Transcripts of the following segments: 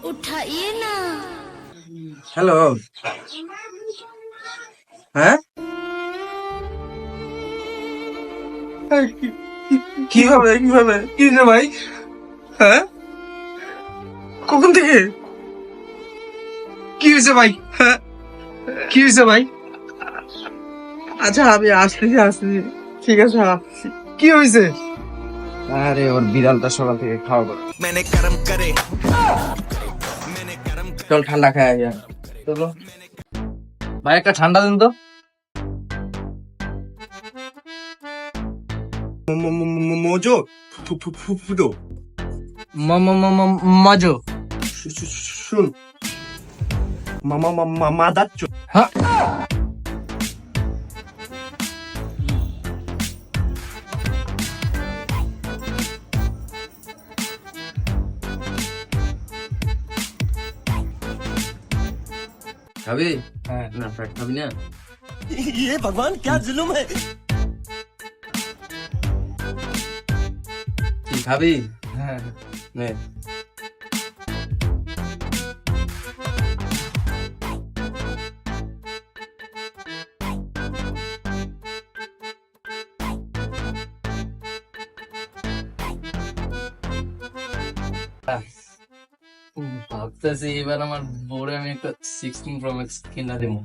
उठाइए ना। হ্যালো, হ্যাঁ কিভাবে কি রে ভাই? হ্যাঁ, কখন থেকে কি হয়েছে ভাই? হ্যাঁ, কি হয়েছে ভাই? আচ্ছা আমি আসতেছি, ঠিক আছে আসছি। কি হয়েছে? আরে ওর বিড়ালটা সকাল থেকে খাওয়া করে চল ঠান্ডা খাই আগে। চলো ভাই, একটা ঠান্ডা দিন তো। মোজো ফুদো মাজো শুন মাদাচ্চো। হ্যাঁ খাবি? হ্যাঁ না ফ্যাট খাবি না? ये भगवान क्या जुल्म है। কি খাবি? হ্যাঁ নে। ভাবতেছি এবার আমার বউরে আমি একটা 16 Pro Max কিনা দেবো।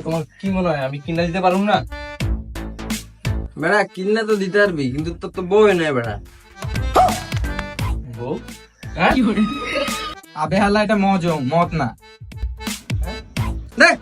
তোমার কি মনে হয় আমি কিনা দিতে পারবো না? বেড়া কিনা তো দিতে পারবি, কিন্তু তোর তো বউ নেই বেড়া। বউ? হ্যাঁ আবে হাল্লা, এটা মদ না। দেখ